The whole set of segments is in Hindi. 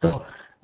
तो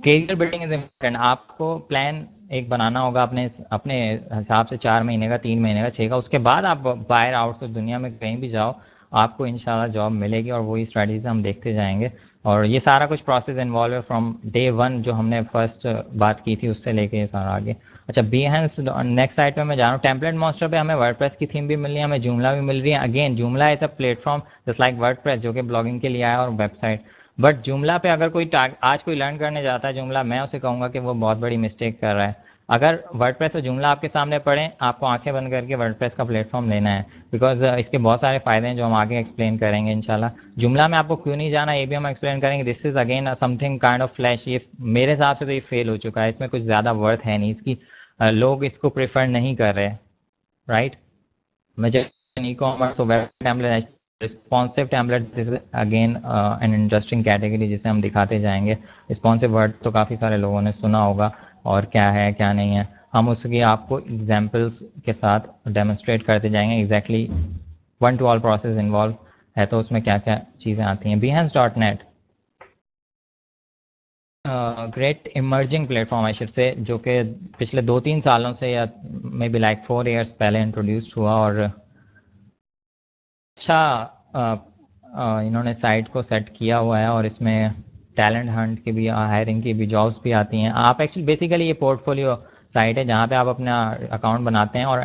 करियर बिल्डिंग इज इम्पोर्टेंट। आपको प्लान एक बनाना होगा अपने अपने हिसाब से, 4 महीने का, 3 महीने का, 6 का। उसके बाद आप बाहर आउट से दुनिया में कहीं भी जाओ, आपको इंशाल्लाह जॉब मिलेगी, और वही स्ट्रेटजी हम देखते जाएंगे। और ये सारा कुछ प्रोसेस इन्वॉल्व है फ्रॉम डे वन, जो हमने फर्स्ट बात की थी उससे लेके ये सारा आगे। अच्छा, Behance नेक्स्ट साइट पे मैं जा रहा हूँ। टेम्पलेट मॉन्स्टर पे हमें वर्डप्रेस की थीम भी मिल रही है, हमें जूमला भी मिल रही है। Again Joomla is a platform just like WordPress, जो कि ब्लॉगिंग के लिए आया और वेबसाइट। बट जुमला पे अगर कोई आज कोई लर्न करने जाता है जुमला, मैं उसे कहूंगा कि वो बहुत बड़ी मिस्टेक कर रहा है। अगर वर्डप्रेस और जुमला आपके सामने पड़े, आपको आंखें बंद करके वर्डप्रेस का प्लेटफॉर्म लेना है, बिकॉज इसके बहुत सारे फायदे हैं जो हम आगे एक्सप्लेन करेंगे इंशाल्लाह। जुमला में आपको क्यों नहीं जाना ये भी हम एक्सप्लेन करेंगे। This is again something kind of flash. ये मेरे हिसाब से तो ये फेल हो चुका है, इसमें कुछ ज़्यादा वर्थ है नहीं इसकी। लोग इसको प्रेफर नहीं कर रहे, राइट। मुझे ई कॉमर्स और web template, responsive template, this is again an interesting category जिसे हम दिखाते जाएंगे। रिस्पॉन्सिव वर्ड तो काफ़ी सारे लोगों ने सुना होगा, और क्या है क्या नहीं है, हम उसकी आपको एग्जाम्पल्स के साथ डेमोन्स्ट्रेट करते जाएंगे। Exactly one two all process involve है, तो उसमें क्या क्या चीज़ें आती हैं। Behance.net great emerging platform I should say, जो कि पिछले 2-3 सालों से या मे बी लाइक 4 years पहले इंट्रोड्यूस हुआ। और अच्छा इन्होंने साइट को सेट किया हुआ है, और इसमें टैलेंट हंट की भी, हायरिंग की भी जॉब्स भी आती हैं। आप एक्चुअली बेसिकली ये पोर्टफोलियो साइट है जहाँ पे आप अपना अकाउंट बनाते हैं। और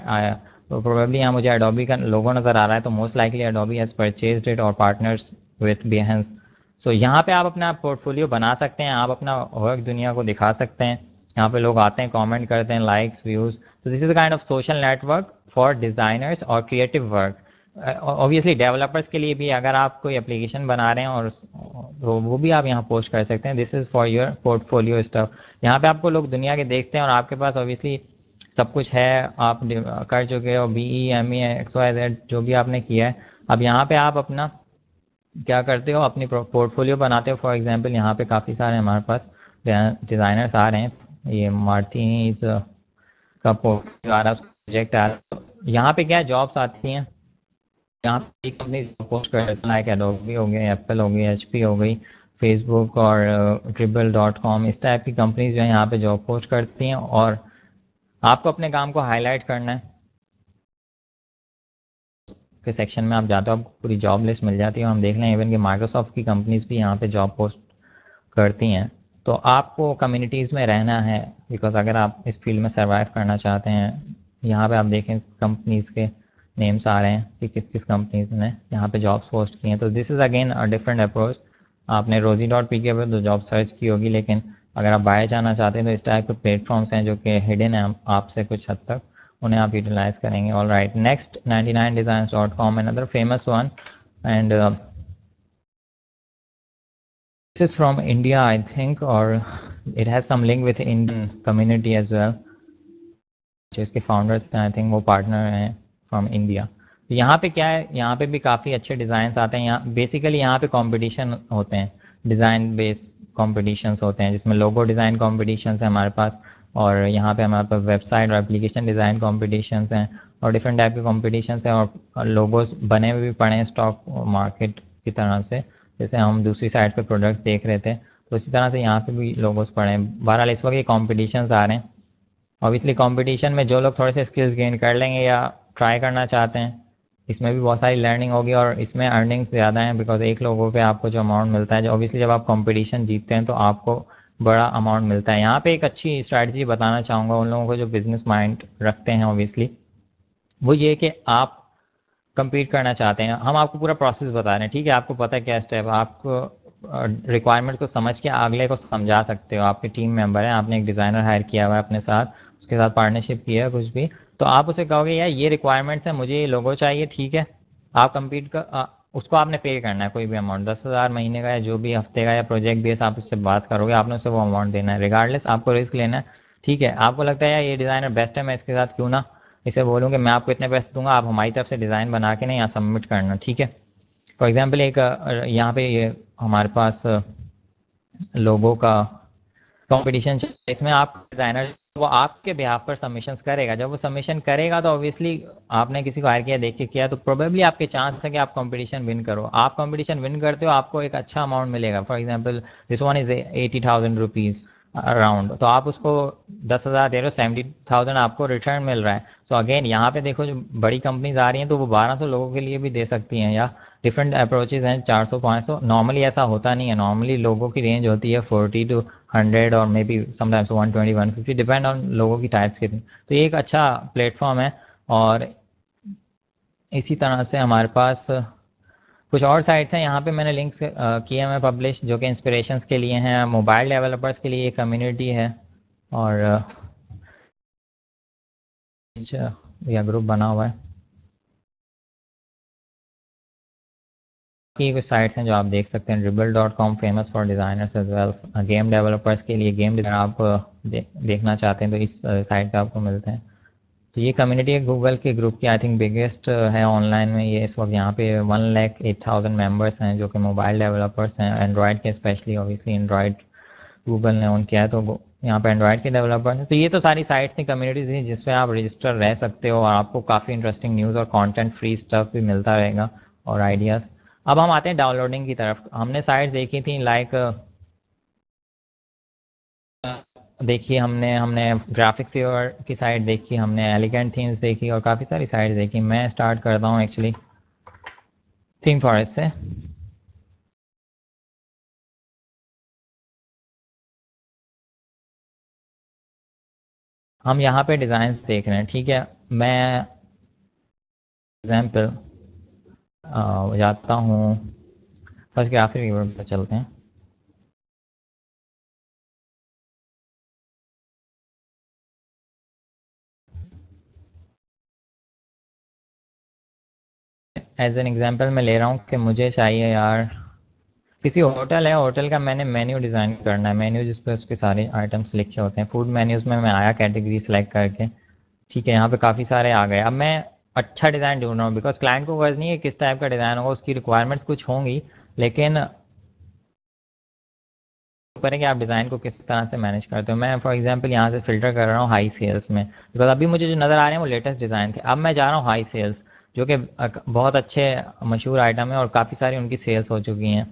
प्रोबेबली यहाँ मुझे एडोबी का लोगो नज़र आ रहा है, तो most likely Adobe has purchased it और पार्टनर्स विथ Behance। सो यहाँ पे आप अपना पोर्टफोलियो बना सकते हैं, आप अपना वर्क दुनिया को दिखा सकते हैं। यहाँ पे लोग आते हैं, कमेंट करते हैं, लाइक्स, व्यूज़। तो this is kind of social network for designers और क्रिएटिव वर्क। ऑब्वियसली डेवलपर्स के लिए भी, अगर आप कोई एप्लीकेशन बना रहे हैं और तो वो भी आप यहाँ पोस्ट कर सकते हैं। This is for your portfolio stuff. यहाँ पे आपको लोग दुनिया के देखते हैं, और आपके पास ऑब्वियसली सब कुछ है, आप कर चुके हो BE, ME, XYZ जो भी आपने किया है। अब यहाँ पे आप अपना क्या करते हो, अपनी पोर्टफोलियो बनाते हो। फॉर एग्जांपल यहाँ पे काफ़ी सारे हमारे पास डिज़ाइनर्स आ रहे हैं। ये मार्टिनीज का पोर्टफोलियो आ रहा है, प्रोजेक्ट आ रहा है। यहाँ पे क्या जॉब्स आती हैं, यहाँ पे कंपनी पोस्ट कर देता है, लाइक एडोबी हो गई, एप्पल हो गई, HP हो गई, फेसबुक और Dribbble.com, इस टाइप की कंपनीज जो है यहाँ पे जॉब पोस्ट करती हैं। और आपको अपने काम को हाईलाइट करना है, के सेक्शन में आप जाते हो, आपको पूरी जॉब लिस्ट मिल जाती है। हम देख लें इवन कि माइक्रोसॉफ्ट की कंपनीज भी यहाँ पे जॉब पोस्ट करती हैं। तो आपको कम्युनिटीज़ में रहना है, बिकॉज अगर आप इस फील्ड में सर्वाइव करना चाहते हैं। यहाँ पे आप देखें कंपनीज़ के नेम्स आ रहे हैं कि किस किस कंपनीज ने यहाँ पे जॉब्स पोस्ट की हैं। तो this is again a different approach. आपने rosie.pk पर तो जॉब सर्च की होगी, लेकिन अगर आप बाहर जाना चाहते हैं तो इस टाइप के प्लेटफॉर्म्स हैं जो कि हिडन है आपसे कुछ हद तक, उन्हें आप यूटिलाइज करेंगे। All right, next 99designs.com, another famous one, and this is from India, I think, or it has some link with Indian community as well. जो इसके फाउंडर्स हैं, आई थिंक वो पार्टनर हैं फ्रॉम इंडिया। तो यहाँ पे क्या है, यहाँ पे भी काफ़ी अच्छे डिज़ाइन आते हैं। यहाँ बेसिकली यहाँ पे कंपटीशन होते हैं, डिज़ाइन बेस्ड कॉम्पिटिशन्स होते हैं, जिसमें लोगो डिज़ाइन कॉम्पिटिशन्स है हमारे पास, और यहाँ पे हमारे पास वेबसाइट और एप्लीकेशन डिज़ाइन कॉम्पिटिशन्स हैं, और डिफरेंट टाइप के कॉम्पिटिशन्स हैं। और लोगोस बने हुए भी पड़े हैं स्टॉक मार्केट की तरह से, जैसे हम दूसरी साइड पे प्रोडक्ट्स देख रहे थे, तो इसी तरह से यहाँ पे भी लोगोस पड़े हैं। बहरहाल इस वक्त ये कॉम्पिटिशन्स आ रहे हैं। ऑब्वियसली कंपटीशन में जो लोग थोड़े से स्किल्स गेन कर लेंगे या ट्राई करना चाहते हैं, इसमें भी बहुत सारी लर्निंग होगी, और इसमें अर्निंग्स ज़्यादा हैं, बिकॉज एक लोगों पे आपको जो अमाउंट मिलता है, ऑब्वियसली जब आप कंपटीशन जीतते हैं तो आपको बड़ा अमाउंट मिलता है। यहाँ पे एक अच्छी स्ट्रैटेजी बताना चाहूँगा उन लोगों को जो बिजनेस माइंड रखते हैं, ऑब्वियसली वो ये कि आप compete करना चाहते हैं। हम आपको पूरा प्रोसेस बता रहे हैं, ठीक है, आपको पता है क्या स्टेप, आपको रिक्वायरमेंट को समझ के अगले को समझा सकते हो। आपके टीम मेंबर है, आपने एक डिज़ाइनर हायर किया हुआ है अपने साथ, उसके साथ पार्टनरशिप किया है कुछ भी, तो आप उसे कहोगे यार ये रिक्वायरमेंट्स है, मुझे ये लोगो चाहिए, ठीक है। आप कम्पीट कर उसको आपने पे करना है कोई भी अमाउंट, 10,000 महीने का या जो भी हफ्ते का या प्रोजेक्ट बेस, आप उससे बात करोगे, आपने उससे वो अमाउंट देना है। रिगार्डलेस आपको रिस्क लेना है, ठीक है। आपको लगता है यार ये डिज़ाइनर बेस्ट है, मैं इसके साथ क्यों ना इसे बोलूँ कि मैं आपको इतने पैसे दूंगा, आप हमारी तरफ से डिज़ाइन बना के ना यहाँ सबमिट करना, ठीक है। फॉर एग्जाम्पल एक यहाँ पे ये हमारे पास लोगों का कंपटीशन, इसमें आप डिज़ाइनर वो आपके बिहाफ पर सबमिशंस करेगा। जब वो सबमिशन करेगा तो ऑब्वियसली आपने किसी को हायर किया, देख के किया, तो प्रोबेबली आपके चांस है कि आप कंपटीशन विन करो। आप कंपटीशन विन करते हो, आपको एक अच्छा अमाउंट मिलेगा। For example this one is 80,000 rupees around, तो आप उसको 10,000 दे रहे हो, 70,000 आपको रिटर्न मिल रहा है। सो अगेन यहाँ पे देखो, जो बड़ी कंपनीज आ रही हैं तो वो 1200 लोगों के लिए भी दे सकती हैं, या डिफरेंट अप्रोचेज हैं 400 500। नॉर्मली ऐसा होता नहीं है, नॉर्मली लोगों की रेंज होती है 40 to 100 और may be sometimes 120 150, depend on लोगों की टाइप्स कितनी। तो ये एक अच्छा प्लेटफॉर्म है। और इसी तरह से हमारे पास कुछ और साइट्स हैं, यहाँ पे मैंने लिंक्स किए हैं पब्लिश, जो कि इंस्पिरेशंस के लिए हैं, मोबाइल डेवलपर्स के लिए एक कम्युनिटी है, और या ग्रुप बना हुआ है। की कुछ साइट्स हैं जो आप देख सकते हैं, dribble.com famous for designers as well, game developers के लिए, गेम डिज़ाइन आप देखना चाहते हैं तो इस साइट पे आपको मिलते हैं। तो ये कम्युनिटी है गूगल के ग्रुप की, आई थिंक बिगेस्ट है ऑनलाइन में ये इस वक्त। यहाँ पे 1,08,000 मेंबर्स हैं जो कि मोबाइल डेवलपर्स हैं, एंड्रॉयड के स्पेशली, ऑब्वियसली एंड्रॉयड गूगल ने ऑन किया है तो यहाँ पे एंड्रॉयड के डेवलपर्स हैं। तो ये तो सारी साइट्स थी, कम्युनिटीज थी जिसपे आप रजिस्टर रह सकते हो, और आपको काफ़ी इंटरेस्टिंग न्यूज़ और कंटेंट, फ्री स्टफ भी मिलता रहेगा और आइडियाज़। अब हम आते हैं डाउनलोडिंग की तरफ। हमने साइट्स देखी थी लाइक, देखिए हमने हमने ग्राफिक्स की साइट देखी, हमने एलिगेंट थीम्स देखी, और काफ़ी सारी साइट देखी। मैं स्टार्ट करता हूँ एक्चुअली थीम फॉरेस्ट से। हम यहाँ पे डिज़ाइन देख रहे हैं, ठीक है। मैं एग्जाम्पल जाता हूँ, फर्स्ट ग्राफिक कीवर्ड पर चलते हैं। एज एन एग्जांपल मैं ले रहा हूँ कि मुझे चाहिए यार, किसी होटल है, होटल का मैंने मेन्यू डिज़ाइन करना है, मेन्यू जिस पर उसके सारे आइटम्स लिखे होते हैं। फूड मेन्यूज़ में मैं आया कैटेगरी सेलेक्ट करके, ठीक है, यहाँ पे काफ़ी सारे आ गए। अब मैं अच्छा डिज़ाइन ढूंढ रहा हूँ, बिकॉज क्लाइंट को गर्ज नहीं है किस टाइप का डिज़ाइन होगा, उसकी रिक्वायरमेंट्स कुछ होंगी, लेकिन ऊपर है कि आप डिज़ाइन को किस तरह से मैनेज करते हो। मैं फॉर एग्जांपल यहाँ से फ़िल्टर कर रहा हूँ हाई सेल्स में, बिकॉज अभी मुझे जो नज़र आ रहे हैं वो लेटेस्ट डिज़ाइन थे। अब मैं जा रहा हूँ हाई सेल्स, जो कि बहुत अच्छे मशहूर आइटम है और काफ़ी सारी उनकी सेल्स हो चुकी हैं।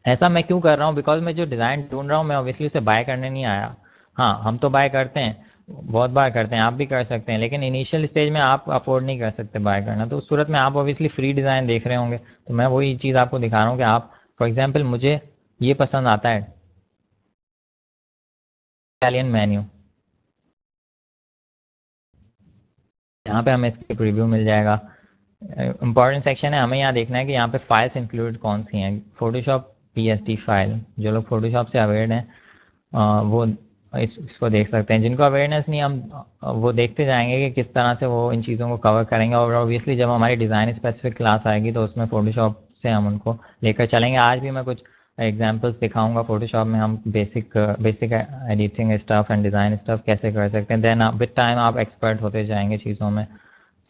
ऐसा मैं क्यों कर रहा हूँ, बिकॉज मैं जो डिज़ाइन ढूंढ रहा हूँ मैं ऑब्वियसली उसे बाय करने नहीं आया। हाँ, हम तो बाय करते हैं, बहुत बार करते हैं, आप भी कर सकते हैं, लेकिन इनिशियल स्टेज में आप अफोर्ड नहीं कर सकते बाय करना, तो उस सूरत में आप ऑब्वियसली फ्री डिज़ाइन देख रहे होंगे। तो मैं वही चीज़ आपको दिखा रहा हूँ कि आप फॉर एग्जाम्पल, मुझे ये पसंद आता है, इटालियन मेन्यू। यहाँ पे हमें इसकी प्रीव्यू मिल जाएगा। इंपॉर्टेंट सेक्शन है, हमें यहाँ देखना है कि यहाँ पे फाइल्स इंक्लूड कौन सी हैं। फोटोशॉप पीएसडी फाइल, जो लोग फोटोशॉप से अवेयर हैं वो इसको देख सकते हैं। जिनको अवेयरनेस नहीं, हम वो देखते जाएंगे कि किस तरह से वो इन चीज़ों को कवर करेंगे, और ऑब्वियसली जब हमारी डिज़ाइन स्पेसिफिक क्लास आएगी तो उसमें फ़ोटोशॉप से हम उनको लेकर चलेंगे। आज भी मैं कुछ एग्जांपल्स दिखाऊंगा फ़ोटोशॉप में हम basic basic editing stuff and design stuff कैसे कर सकते हैं। देन विद टाइम आप एक्सपर्ट होते जाएंगे चीज़ों में,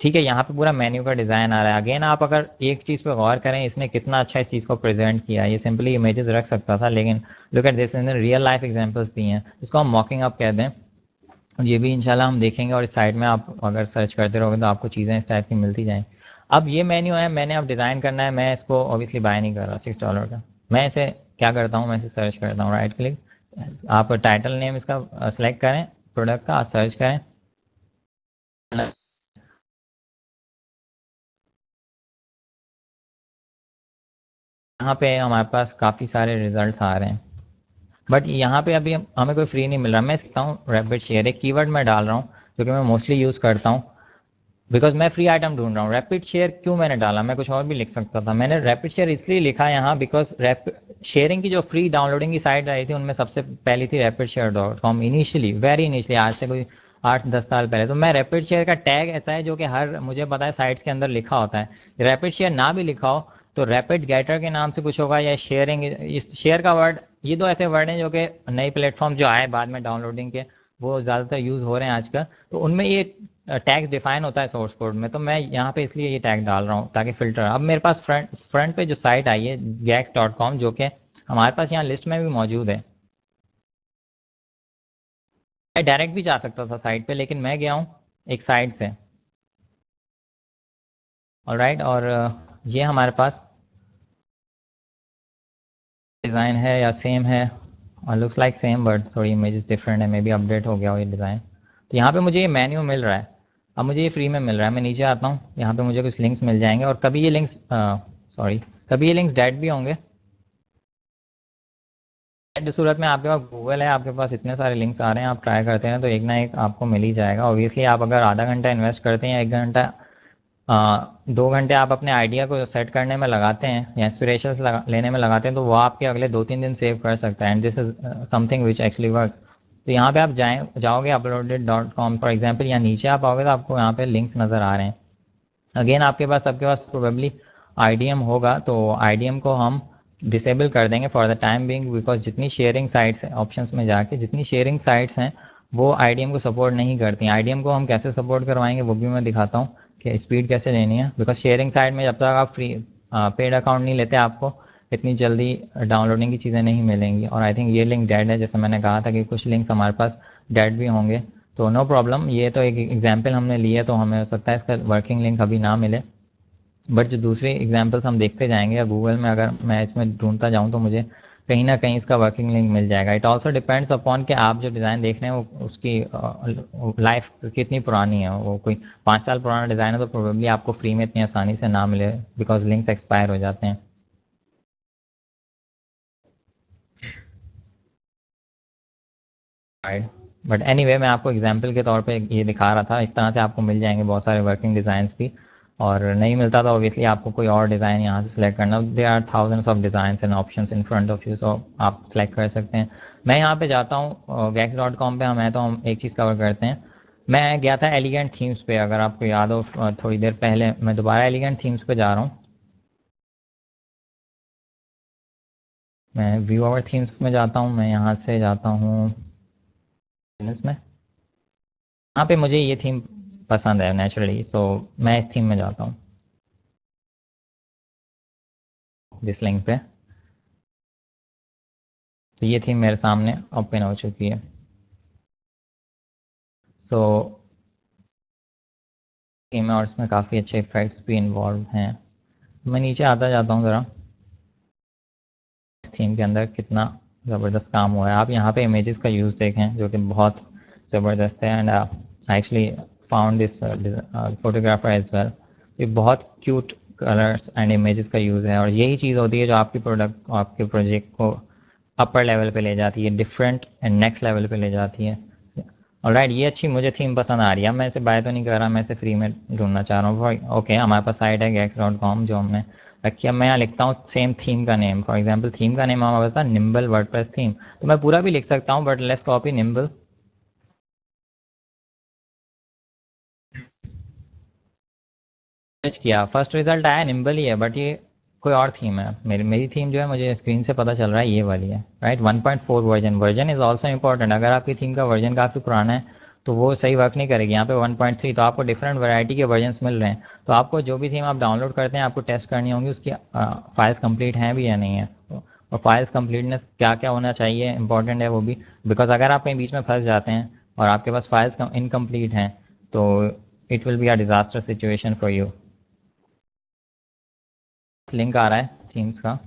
ठीक है। यहाँ पे पूरा मेन्यू का डिज़ाइन आ रहा है। अगेन आप अगर एक चीज़ पे गौर करें, इसने कितना अच्छा इस चीज़ को प्रेजेंट किया है। ये सिंपली इमेजेस रख सकता था, लेकिन look at this, in real life examples दी हैं, जिसको हम मॉकिंग अप कहते हैं। ये भी इंशाल्लाह हम देखेंगे, और इस साइड में आप अगर सर्च करते रहोगे तो आपको चीज़ें इस टाइप की मिलती जाएँ। अब ये मेन्यू है, मैंने अब डिज़ाइन करना है, मैं इसको ऑब्वियसली बाय नहीं कर रहा $6 का। मैं इसे क्या करता हूँ, मैं इसे सर्च करता हूँ, राइट क्लिक, आप टाइटल नेम इसका सेलेक्ट करें, प्रोडक्ट का सर्च करें। यहाँ पे हमारे पास काफ़ी सारे रिजल्ट्स आ रहे हैं, बट यहाँ पे अभी हमें कोई फ्री नहीं मिल रहा। मैं सीखता हूँ रैपिड शेयर, एक कीवर्ड मैं डाल रहा हूँ जो कि मैं मोस्टली यूज़ करता हूँ, बिकॉज मैं फ्री आइटम ढूंढ रहा हूँ। रैपिड शेयर क्यों मैंने डाला, मैं कुछ और भी लिख सकता था। मैंने रैपिड शेयर इसलिए लिखा यहाँ बिकॉज रैपिड शेयरिंग की जो फ्री डाउनलोडिंग की साइट आई थी उनमें सबसे पहली थी rapidshare.com, इनिशियली, वेरी इनिशियली, आज से कोई 8-10 साल पहले। तो मैं रैपिड शेयर का टैग ऐसा है जो कि हर, मुझे पता है, साइट्स के अंदर लिखा होता है। रैपिड शेयर ना भी लिखा हो तो रैपिड गेटर के नाम से कुछ होगा, या शेयरिंग, इस शेयर का वर्ड, ये दो ऐसे वर्ड हैं जो कि नए प्लेटफॉर्म जो आए बाद में डाउनलोडिंग के, वो ज़्यादातर यूज़ हो रहे हैं आजकल। तो उनमें ये टैग्स डिफाइन होता है सोर्स कोड में, तो मैं यहाँ पे इसलिए ये टैग डाल रहा हूँ ताकि फिल्टर। अब मेरे पास फ्रंट फ्रंट पे जो साइट आई है gax.com, जो कि हमारे पास यहाँ लिस्ट में भी मौजूद है। मैं डायरेक्ट भी जा सकता था साइट पे, लेकिन मैं गया हूँ एक साइड से। ऑलराइट, और ये हमारे पास डिज़ाइन है या सेम है, और लुक्स लाइक सेम बट थोड़ी इमेजेस डिफरेंट है, मे बी अपडेट हो गया हो ये डिज़ाइन। तो यहाँ पे मुझे ये मेन्यू मिल रहा है, अब मुझे ये फ्री में मिल रहा है। मैं नीचे आता हूँ, यहाँ पे मुझे कुछ लिंक्स मिल जाएंगे, और कभी ये लिंक्स कभी ये लिंक्स डेड भी होंगे। डेड सूरत में आपके पास गूगल है, आपके पास इतने सारे लिंक्स आ रहे हैं, आप ट्राई करते हैं तो एक ना एक आपको मिल ही जाएगा। ऑब्वियसली आप अगर आधा घंटा इन्वेस्ट करते हैं या 1 घंटा 2 घंटे आप अपने आइडिया को सेट करने में लगाते हैं या इंस्पिरेशंस लेने में लगाते हैं, तो वो आपके अगले 2-3 दिन सेव कर सकता है, and this is something which actually works. तो यहाँ पे आप जाओगे uploaded.com फॉर एग्जाम्पल, यहाँ नीचे आप आओगे तो आपको यहाँ पे लिंक्स नज़र आ रहे हैं। अगेन सबके पास प्रोबेबली आईडीएम होगा, तो आईडीएम को हम डिसेबल कर देंगे for the time being, because जितनी शेयरिंग साइट्स हैं, ऑप्शंस में जाके जितनी शेयरिंग साइट्स हैं वो आईडीएम को सपोर्ट नहीं करती हैं। आईडीएम को हम कैसे सपोर्ट करवाएंगे वो भी मैं दिखाता हूँ कि स्पीड कैसे लेनी है, बिकॉज शेयरिंग साइट में जब तक आप फ्री पेड अकाउंट नहीं लेते आपको इतनी जल्दी डाउनलोडिंग की चीज़ें नहीं मिलेंगी। और आई थिंक ये लिंक डेड है, जैसे मैंने कहा था कि कुछ लिंक्स हमारे पास डेड भी होंगे, तो नो प्रॉब्लम। ये तो एक एग्जाम्पल हमने लिया, तो हमें हो सकता है इसका वर्किंग लिंक अभी ना मिले, बट जो दूसरी एग्जाम्पल्स हम देखते जाएंगे या गूगल में अगर मैं इसमें ढूंढता जाऊँ तो मुझे कहीं ना कहीं इसका वर्किंग लिंक मिल जाएगा। इट ऑल्सो डिपेंड्स अपॉन कि आप जो डिज़ाइन देख रहे हैं वो उसकी लाइफ कितनी पुरानी है। वो कोई 5 साल पुराना डिज़ाइन है तो प्रोबेबली आपको फ्री में इतनी आसानी से ना मिले, बिकॉज लिंक्स एक्सपायर हो जाते हैं। राइट, बट एनीवे मैं आपको एग्जांपल के तौर पे ये दिखा रहा था, इस तरह से आपको मिल जाएंगे बहुत सारे वर्किंग डिज़ाइंस भी। और नहीं मिलता तो ऑब्वियसली आपको कोई और डिज़ाइन यहाँ से सिलेक्ट करना, there are thousands of designs and options in front of you, सो आप सिलेक्ट कर सकते हैं। मैं यहाँ पे जाता हूँ gex.com पे, हम एक चीज़ कवर करते हैं। मैं गया था एलिगेंट थीम्स पे, अगर आपको याद हो थोड़ी देर पहले, मैं दोबारा एलिगेंट थीम्स पे जा रहा हूँ। मैं व्यू आवर थीम्स में जाता हूँ, मैं यहाँ से जाता हूँ में, यहाँ पे मुझे ये थीम पसंद है नेचुरली, तो मैं इस थीम में जाता हूँ, दिस लिंक पे। तो ये थीम मेरे सामने ओपन हो चुकी है। सो थीम है और इसमें काफ़ी अच्छे इफेक्ट्स भी इन्वॉल्व हैं। मैं नीचे आता जाता हूँ ज़रा, थीम के अंदर कितना ज़बरदस्त काम हुआ है। आप यहाँ पे इमेजेस का यूज़ देखें जो कि बहुत ज़बरदस्त है, and I actually found this photographer as well. ये बहुत क्यूट कलर्स एंड इमेजेस का यूज़ है, और यही चीज़ होती है जो आपके प्रोजेक्ट को अपर लेवल पे ले जाती है, डिफरेंट एंड नेक्स्ट लेवल पे ले जाती है। ऑलराइट, ये अच्छी मुझे थीम पसंद आ रही है। मैं इसे बाय तो नहीं कर रहा, मैं इसे फ्री में ढूंढना चाह रहा हूँ। ओके, हमारे पास साइट है gex.com जो हमने रखी है। मैं यहाँ लिखता हूँ सेम थीम का नेम, फॉर एग्जांपल थीम का नेम हमारे पास निम्बल वर्डप्रेस थीम, तो मैं पूरा भी लिख सकता हूँ, but let's copy nimble. Search किया, फर्स्ट रिजल्ट आया निम्बल ही है, बट ये कोई और थीम है। मेरी थीम जो है, मुझे स्क्रीन से पता चल रहा है ये वाली है। Right, 1.4 version is also important. अगर आपकी थीम का वर्जन काफ़ी पुराना है तो वो सही वर्क नहीं करेगी। यहाँ पे 1.3, तो आपको डिफरेंट वैरायटी के वर्जन्स मिल रहे हैं, तो आपको जो भी थीम आप डाउनलोड करते हैं आपको टेस्ट करनी होंगी उसकी फाइल्स कंप्लीट हैं भी या नहीं है, और फाइल्स कंप्लीटनेस क्या क्या होना चाहिए इंपॉर्टेंट है वो भी, बिकॉज अगर आप कहीं बीच में फंस जाते हैं और आपके पास फाइल्स इनकम्प्लीट हैं तो it will be a disaster situation for you. Link आ रहा है थीम्स का।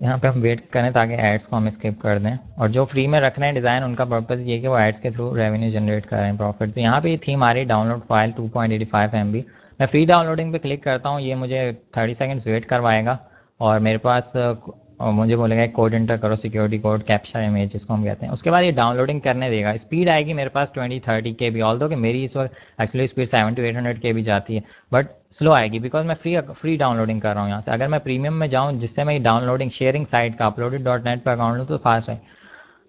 यहाँ पे हम वेट करें ताकि एड्स को हम स्किप कर दें, और जो फ्री में रख रहे हैं डिज़ाइन उनका पर्पज़ ये है कि वो एड्स के थ्रू रेवेन्यू जनरेट कर रहे हैं, प्रॉफिट। तो यहाँ पे ये थीम आ रही है डाउनलोड फाइल 2.85 MB। मैं फ्री डाउनलोडिंग पे क्लिक करता हूँ, ये मुझे 30 सेकेंड्स वेट करवाएगा, और मेरे पास और मुझे बोलेगा कोड एंटर करो, सिक्योरिटी कोड कैप्चा इमेज जिसको हम कहते हैं। उसके बाद ये डाउनलोडिंग करने देगा। स्पीड आएगी मेरे पास 20-30 KB, ऑल्दो कि मेरी इस वक्त एक्चुअली स्पीड 700-800 KB जाती है, बट स्लो आएगी बिकॉज मैं फ्री डाउनलोडिंग कर रहा हूँ यहाँ से। अगर मैं प्रीमियम में जाऊँ जिससे मैं डाउनलोडिंग शेयरिंग साइट का uploaded.net पर अकाउंट लूँ तो फास्ट है,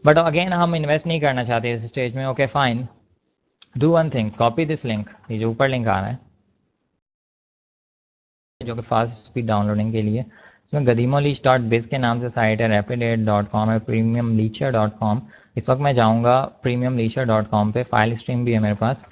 बट अगेन हम इन्वेस्ट नहीं करना चाहते इस स्टेज में। Okay fine, do one thing, copy this link, ये जो ऊपर लिंक आ रहा है जो कि फास्ट स्पीड डाउनलोडिंग के लिए, इसमें गदीमोलीच.biz के नाम से साइट है, rapid8.com है, premiumleacher.com। इस वक्त मैं जाऊंगा premiumleacher.com पे, फाइल स्ट्रीम भी है मेरे पास।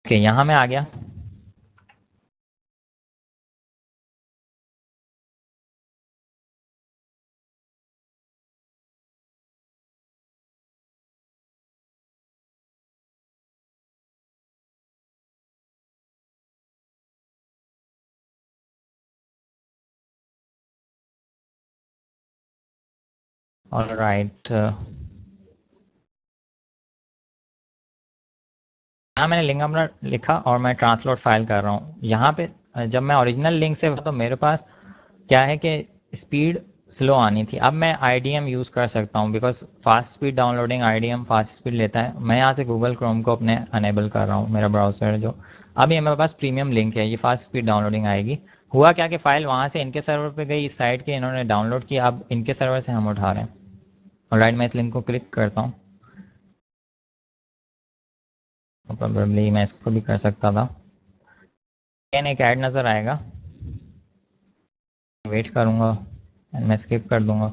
ओके, यहाँ मैं आ गया। ऑलराइट, यहाँ मैंने लिंक अपना लिखा और मैं ट्रांसलोट फाइल कर रहा हूँ। यहाँ पे जब मैं ओरिजिनल लिंक से तो मेरे पास क्या है कि स्पीड स्लो आनी थी। अब मैं IDM यूज़ कर सकता हूँ because fast speed downloading IDM fast speed लेता है। मैं यहाँ से गूगल क्रोम को अपने अनेबल कर रहा हूँ, मेरा ब्राउज़र है जो। अब ये मेरे पास प्रीमियम लिंक है, ये फास्ट स्पीड डाउनलोडिंग आएगी। हुआ क्या कि फ़ाइल वहाँ से इनके सर्वर पे गई, इस साइट के इन्होंने डाउनलोड किया, अब इनके सर्वर से हम उठा रहे हैं। ऑलराइट, मैं इस लिंक को क्लिक करता हूँ। प्रोबेबली मैं इसको भी कर सकता था। एक ऐड नज़र आएगा, वेट करूँगा एंड मैं स्किप कर दूँगा।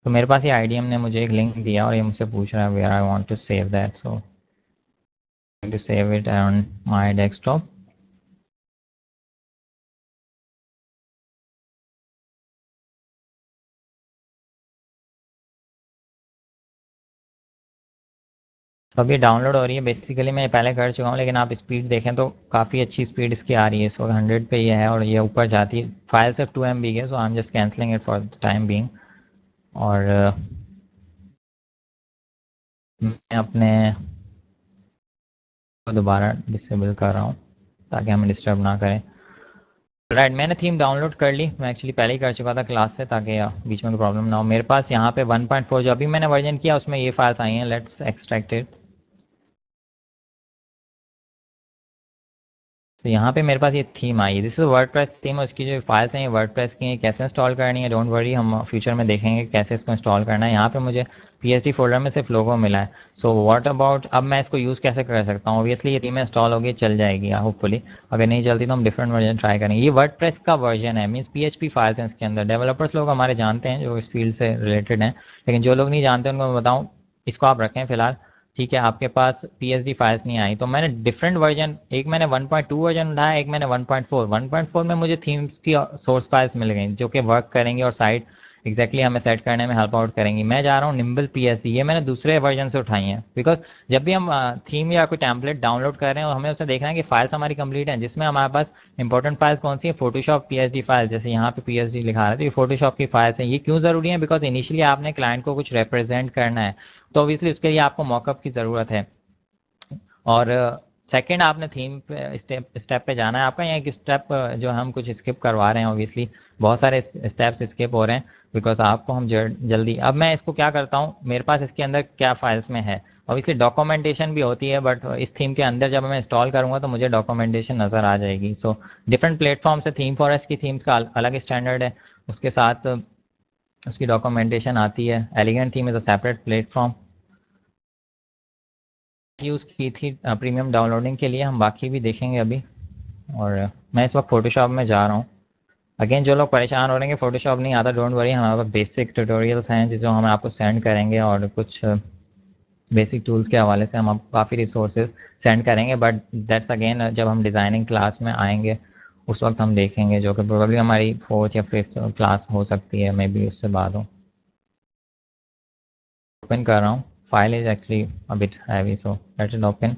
तो मेरे पास ये IDM ने मुझे एक लिंक दिया और ये मुझसे पूछ रहा है where I want to save that, so to save it on my desktop. तो अभी डाउनलोड हो रही है। बेसिकली मैं पहले कर चुका हूँ, लेकिन आप स्पीड देखें तो काफ़ी अच्छी स्पीड इसकी आ रही है। इस वक्त 100 पे ये है और ये ऊपर जाती है। फाइल सिर्फ 2 MB की है, so I am just cancelling it for the time being. और मैं अपने को दोबारा डिसेबल कर रहा हूँ ताकि हमें डिस्टर्ब ना करें। राइट, मैंने थीम डाउनलोड कर ली। मैं एक्चुअली पहले ही कर चुका था क्लास से, ताकि बीच में कोई प्रॉब्लम ना हो। मेरे पास यहाँ पे 1.4 जो अभी मैंने वर्जन किया उसमें ये फाइल्स आई हैं। Let's extract it. तो यहाँ पे मेरे पास ये थीम आई है, दिस इज वर्डप्रेस थीम। और इसकी जो फाइल्स हैं ये वर्डप्रेस की हैं। कैसे इंस्टॉल करनी है डोंट वरी, हम फ्यूचर में देखेंगे कैसे इसको इंस्टॉल करना है। यहाँ पे मुझे PSD फोल्डर में सिर्फ लोगो मिला है। सो व्हाट अबाउट, अब मैं इसको यूज़ कैसे कर सकता हूँ? ऑब्वियसली ये थीम इंस्टॉल होगी, चल जाएगी होपफुली। अगर नहीं चलती तो हम डिफरेंट वर्जन ट्राई करेंगे। ये वर्डप्रेस का वर्जन है, मीन्स PHP फाइल्स हैं इसके अंदर। डेवलपर्स लोग हमारे जानते हैं जो इस फील्ड से रिलेटेड हैं, लेकिन जो लोग नहीं जानते उनको मैं बताऊँ, इसको आप रखें फिलहाल। ठीक है, आपके पास PSD फाइल्स नहीं आई तो मैंने डिफरेंट वर्जन, एक मैंने 1.2 वर्जन उठाया, एक मैंने 1.4। 1.4 में मुझे थीम्स की सोर्स फाइल्स मिल गई जो कि वर्क करेंगी और साइट एग्जैक्टली हमें सेट करने में हेल्प आउट करेंगी। मैं जा रहा हूँ निम्बल PSD, ये मैंने दूसरे वर्जन से उठाई हैं। बिकॉज जब भी हम थीम या कोई टेम्पलेट डाउनलोड कर रहे हैं और हमें उसे देखना है कि फाइल्स हमारी कंप्लीट हैं, जिसमें हमारे पास इंपॉर्टेंट फाइल्स कौन सी है, फोटोशॉप PSD फाइल्स। जैसे यहाँ पे PSD लिखा है तो ये फोटोशॉप की फाइल्स हैं। ये क्यों ज़रूरी है? बिकॉज इनिशियली आपने क्लाइंट को कुछ रिप्रेजेंट करना है, तो ऑब्वियसली उसके लिए आपको मॉकअप की ज़रूरत है। और सेकंड, आपने थीम पे स्टेप स्टेप पे जाना है। आपका यहाँ एक स्टेप जो हम कुछ स्किप करवा रहे हैं, ऑब्वियसली बहुत सारे स्टेप्स स्किप हो रहे हैं बिकॉज आपको हम जल्दी। अब मैं इसको क्या करता हूँ, मेरे पास इसके अंदर क्या फाइल्स में है, ऑब्वियसली डॉक्यूमेंटेशन भी होती है, बट इस थीम के अंदर जब मैं इंस्टॉल करूँगा तो मुझे डॉक्यूमेंटेशन नज़र आ जाएगी। सो डिफरेंट प्लेटफॉर्म से थीम फॉरेस्ट की थीम्स का अलग स्टैंडर्ड है, उसके साथ उसकी डॉक्यूमेंटेशन आती है। Elegant theme is a separate platform use की थी प्रीमियम डाउनलोडिंग के लिए, हम बाकी भी देखेंगे अभी। और मैं इस वक्त फ़ोटोशॉप में जा रहा हूँ। अगेन, जो लोग परेशान हो रहे हैं कि फ़ोटोशॉप नहीं आता, डोंट वरी, हमारे पास बेसिक ट्यूटोरियल्स हैं जो हम आपको सेंड करेंगे और कुछ बेसिक टूल्स के हवाले से हम आपको काफ़ी रिसोर्सेज सेंड करेंगे। बट दैट्स अगेन जब हम डिज़ाइनिंग क्लास में आएंगे उस वक्त हम देखेंगे, जो कि प्रोबेबली हमारी 4th या 5th क्लास हो सकती है, मे बी उससे बाद हो। ओपन कर रहा हूँ, file is actually a bit heavy, so let it open.